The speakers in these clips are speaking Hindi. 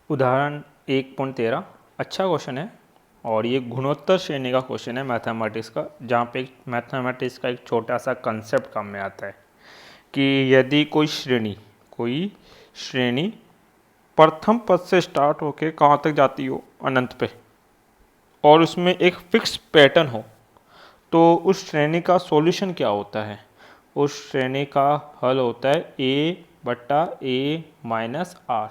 उदाहरण 1.13 अच्छा क्वेश्चन है और ये गुणोत्तर श्रेणी का क्वेश्चन है मैथमेटिक्स का, जहाँ पे मैथमेटिक्स का एक छोटा सा कंसेप्ट काम में आता है कि यदि कोई श्रेणी प्रथम पद से स्टार्ट होके कहाँ तक जाती हो, अनंत पे, और उसमें एक फिक्स पैटर्न हो, तो उस श्रेणी का सॉल्यूशन क्या होता है? उस श्रेणी का हल होता है a/a-r,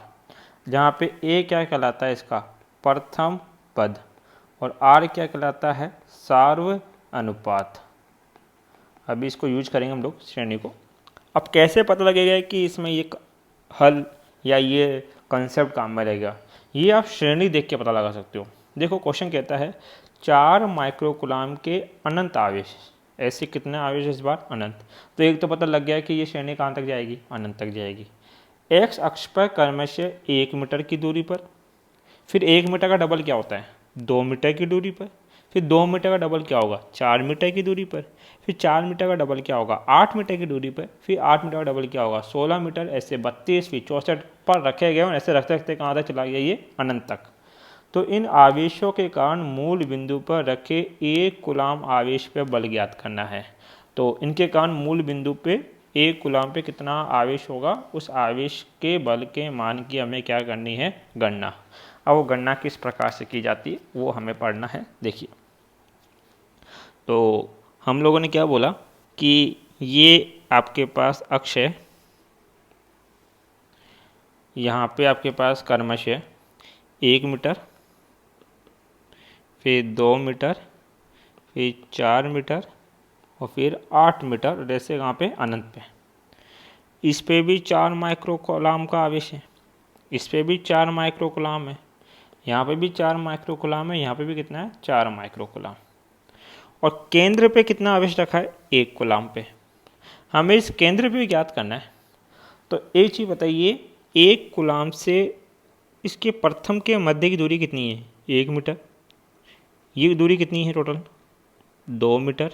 जहाँ पे a क्या कहलाता है, इसका प्रथम पद, और r क्या कहलाता है, सार्व अनुपात। अभी इसको यूज करेंगे हम लोग श्रेणी को। अब कैसे पता लगेगा कि इसमें ये हल या ये कंसेप्ट काम में रहेगा? ये आप श्रेणी देख के पता लगा सकते हो। देखो क्वेश्चन कहता है 4 माइक्रोकुलाम के अनंत आवेश। ऐसे कितने आवेश इस बार? अनंत। तो एक तो पता लग गया कि ये श्रेणी कहाँ तक जाएगी, अनंत तक जाएगी। एक्स अक्ष पर क्रमशः 1 मीटर की दूरी पर, फिर 1 मीटर का डबल क्या होता है, 2 मीटर की दूरी पर, फिर 2 मीटर का डबल क्या होगा, 4 मीटर की दूरी पर, फिर 4 मीटर का डबल क्या होगा, 8 मीटर की दूरी पर, फिर 8 मीटर का डबल क्या होगा, 16 मीटर, ऐसे 32 फिर 64 पर रखे गए और ऐसे रखते रखते कहाँ तक चला गया, ये अनंत तक। तो इन आवेशों के कारण मूल बिंदु पर रखे 1 कूलाम आवेश पर बल ज्ञात करना है। तो इनके कारण मूल बिंदु पे 1 कूलाम पे कितना आवेश होगा, उस आवेश के बल के मान की हमें क्या करनी है, गणना। अब वो गणना किस प्रकार से की जाती है वो हमें पढ़ना है। देखिए, तो हम लोगों ने क्या बोला कि ये आपके पास अक्ष है, यहाँ पे आपके पास क्रमशः 1 मीटर, फिर 2 मीटर, फिर 4 मीटर और फिर 8 मीटर, जैसे यहाँ पे अनंत पे। इस पे भी 4 माइक्रोकूलाम का आवेश है, इस पे भी 4 माइक्रोकूलाम है, यहाँ पे भी 4 माइक्रोकूलाम है, यहाँ पे भी कितना है, 4 माइक्रोकूलाम। और केंद्र पे कितना आवेश रखा है, 1 कूलाम पे। हमें इस केंद्र पे भी ज्ञात करना है। तो एक चीज़ बताइए, 1 कूलाम से इसके प्रथम के मध्य की दूरी कितनी है, 1 मीटर। ये दूरी कितनी है टोटल, 2 मीटर।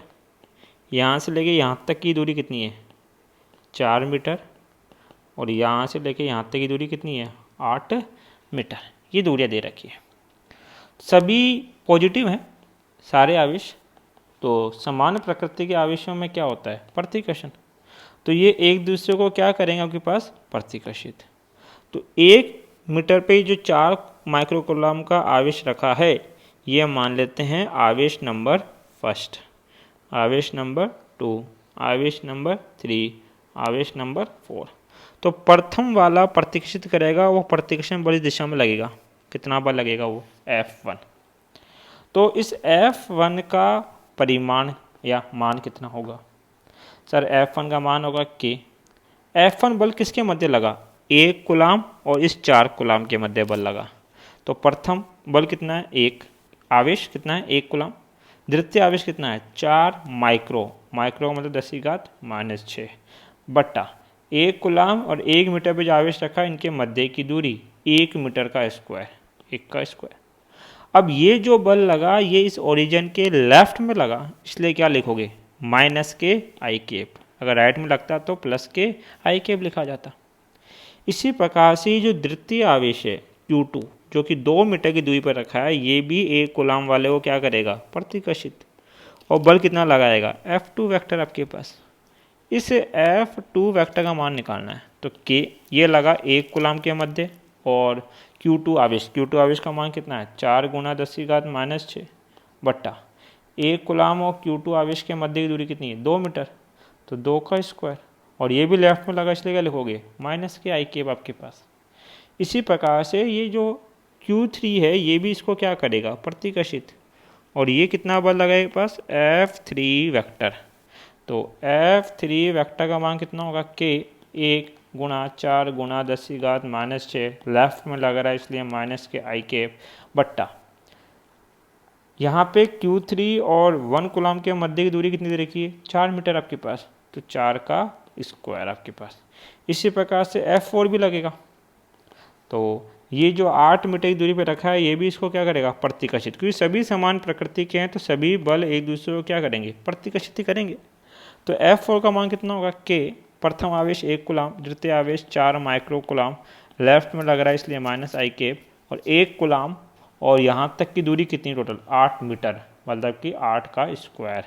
यहाँ से लेके यहाँ तक की दूरी कितनी है, 4 मीटर। और यहाँ से लेके यहाँ तक की दूरी कितनी है, 8 मीटर। ये दूरियाँ दे रखी है, सभी पॉजिटिव हैं सारे आवेश। तो समान प्रकृति के आवेशों में क्या होता है, प्रतिकर्षण। तो ये एक दूसरे को क्या करेंगे, आपके पास प्रतिकर्षित। तो 1 मीटर पे जो 4 माइक्रोकूलाम का आवेश रखा है, ये मान लेते हैं आवेश नंबर 1, आवेश नंबर 2, आवेश नंबर 3, आवेश नंबर 4। तो प्रथम वाला प्रतिकर्षित करेगा, वो प्रतिकर्षण बड़ी दिशा में लगेगा। कितना बल लगेगा, वो F1। तो इस F1 का परिमाण या मान कितना होगा, सर F1 का मान होगा K। F1 बल किसके मध्य लगा, 1 कूलाम और इस 4 कूलाम के मध्य बल लगा। तो प्रथम बल कितना है, 1 आवेश कितना है, 1 कूलाम। द्वितीय आवेश कितना है, 4 माइक्रो, माइक्रो मतलब 10⁻⁻⁶ बट्टा 1 कूलाम और 1 मीटर पे जो आवेश रखा है, इनके मध्य की दूरी 1 मीटर का स्क्वायर, 1 का स्क्वायर। अब ये जो बल लगा, ये इस ओरिजिन के लेफ्ट में लगा, इसलिए क्या लिखोगे, -k i। अगर राइट में लगता तो +k i लिखा जाता। इसी प्रकार से जो द्वितीय आवेश है Q2, जो कि 2 मीटर की दूरी पर रखा है, ये भी 1 कूलाम वाले को क्या करेगा, प्रतिकर्षित। और बल कितना लगाएगा, F2 वेक्टर आपके पास। इस F2 वेक्टर का मान निकालना है। तो K ये लगा 1 कूलाम के मध्य, और Q2 आवेश का मान कितना है, 4 × 10⁻⁻⁶ बट्टा 1 कूलाम और Q2 आवेश के मध्य की दूरी कितनी है, 2 मीटर। तो 2 का स्क्वायर, और ये भी लेफ्ट में लगा, इसलिए क्या लिखोगे, -k i आपके पास। इसी प्रकार से ये जो Q3 है, ये भी इसको क्या करेगा, प्रतिकर्षित। और ये कितना बल लगाएगा पास, F3 वेक्टर। तो F3 वेक्टर का मान कितना होगा, K 1 × 4 × 10⁻⁻⁶, लेफ्ट में लग रहा है इसलिए -k i बट्टा यहाँ पे Q3 और 1 कूलाम के मध्य की दूरी कितनी दे रखी है, 4 मीटर आपके पास। तो 4 का स्क्वायर आपके पास। इसी प्रकार से F4 भी लगेगा। तो ये जो 8 मीटर की दूरी पे रखा है, ये भी इसको क्या करेगा, प्रतिकर्षित। क्योंकि सभी समान प्रकृति के हैं, तो सभी बल एक दूसरे को क्या करेंगे, प्रतिकर्षित करेंगे। तो F4 का मान कितना होगा, K प्रथम आवेश 1 कूलाम, द्वितीय आवेश 4 माइक्रो कूलाम, लेफ्ट में लग रहा है इसलिए -i, और 1 कूलाम और यहाँ तक की दूरी कितनी टोटल 8 मीटर, मतलब कि 8 का स्क्वायर।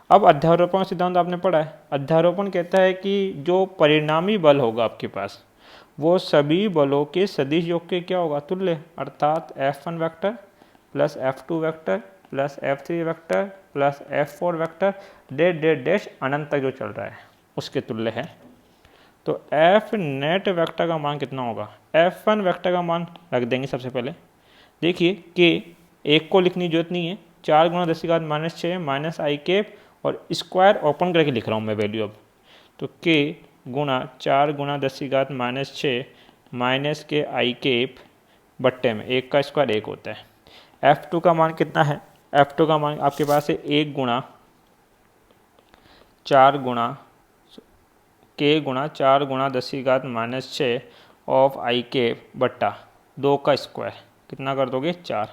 अब अध्यारोपण सिद्धांत आपने पढ़ा है। अध्यारोपण कहता है कि जो परिणामी बल होगा आपके पास वो सभी बलों के सदिश योग के क्या होगा, तुल्य, अर्थात F1 vector plus F2 vector plus F3 vector plus F4 vector dot dot dash अनंत तक जो चल रहा है उसके तुल्य है। तो F नेट वेक्टर का मान कितना होगा, F1 वेक्टर का मान रख देंगे सबसे पहले। देखिए कि एक को लिखने की जरूरत नहीं है, 4 गुणा 10⁻6 माइनस आई कैप और स्क्वायर ओपन करके लिख रहा हूँ मैं वैल्यू अब। तो k गुणा 4 गुणा 10⁻6 माइनस के आई कैप बट्टे में 1 का स्क्वायर 1 होता है। F2 का मान कितना है, F2 का मान आपके पास है 1 गुणा 4 गुणा k गुणा 4 गुणा 10⁻6 ऑफ आई कैप बट्टा 2 का स्क्वायर, कितना कर दोगे 4,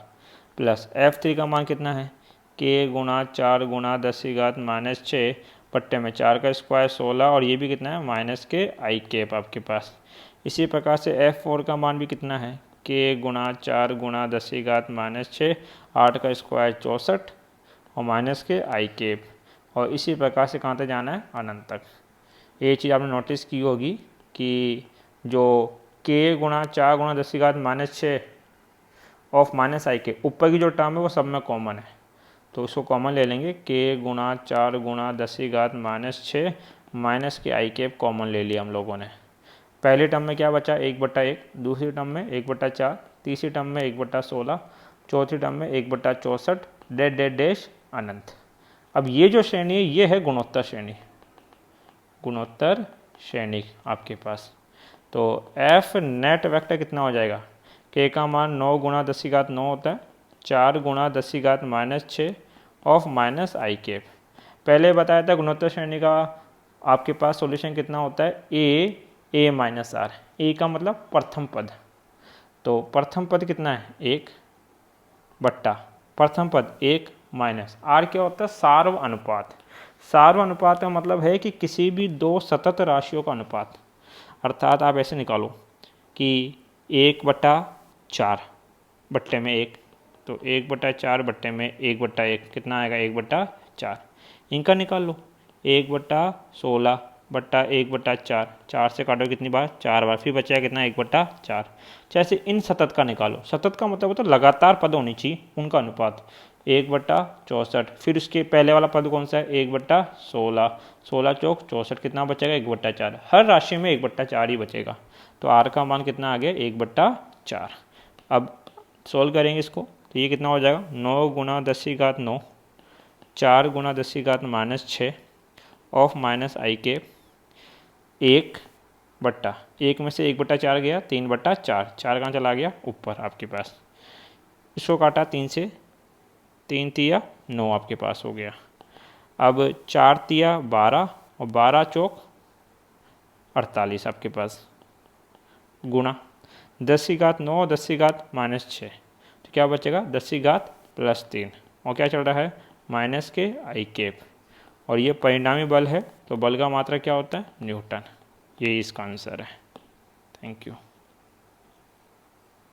प्लस F3 का मान कितना है k गुणा 4 गुणा 10⁻6 बट्टे में 4 का स्क्वायर 16 और ये भी कितना है माइनस के आई कैप आपके पास। इसी प्रकार से F4 का मान भी कितना है k गुणा 4 गुणा 10⁻6 8 का स्क्वायर 64 और माइनस के आई कैप, और इसी प्रकार से कहाँ तक जाना है अनंत तक। ये चीज़ आपने नोटिस की होगी कि जो k गुणा 4 गुणा 10⁻6 ऑफ माइनस आई के ऊपर की जो टर्म है वो सब में कॉमन है, तो उसको कॉमन ले लेंगे। k गुणा 4 गुणा 10⁻6 माइनस के आई कैप कॉमन ले लिया हम लोगों ने। पहले टर्म में क्या बचा 1/1, दूसरी टर्म में 1/4, तीसरी टर्म में 1/16, चौथी टर्म में 1/64 डेट डेट डैश अनंत। अब ये जो श्रेणी है ये है गुणोत्तर श्रेणी, गुणोत्तर श्रेणी आपके पास। तो F नेट वेक्टर कितना हो जाएगा, k का मान 9 गुणा 10⁻9 होता है, 4 गुणा 10⁻6 ऑफ माइनस आई कैप। पहले बताया था गुणोत्तर श्रेणी का आपके पास सॉल्यूशन कितना होता है a माइनस आर, a का मतलब प्रथम पद। तो प्रथम पद कितना है 1 बट्टा प्रथम पद 1 माइनस आर क्या होता है सार्व अनुपात। सार्व अनुपात का मतलब है कि किसी भी दो सतत राशियों का अनुपात, अर्थात आप ऐसे निकालो कि 1/4 बट्टे में 1, तो 1/4 बट्टे में 1/1 कितना आएगा 1/4, इनका निकाल लो 1/16 बट्टा 1/4, 4 से काटो कितनी बार 4 बार, फिर बचा कितना 1/4। जैसे इन सतत का निकालो, सतत का मतलब होता है लगातार पद होनी चाहिए उनका अनुपात 1/64, फिर उसके पहले वाला पद कौन सा है 1/16, 16 चौक 64 कितना बचेगा 1/4, हर राशि में 1/4 ही बचेगा। तो आर का मान कितना आ गया 1/4। अब सोल्व करेंगे इसको तो ये कितना हो जाएगा 9 गुणा 10⁻9 4 गुणा 10⁻6 ऑफ माइनस आई कैप 1/1 में से 1/4 गया 3/4, 4 कहाँ चला गया ऊपर आपके पास, इसको काटा 3 से, 3 तिया 9 आपके पास हो गया। अब 4 तिया 12 और 12 चौक 48 आपके पास, गुणा 10⁻9 10⁻6, तो क्या बचेगा 10⁻+3 और क्या चल रहा है माइनस के आई कैप, और ये परिणामी बल है तो बल का मात्रा क्या होता है न्यूटन। यही इसका आंसर है। Thank you.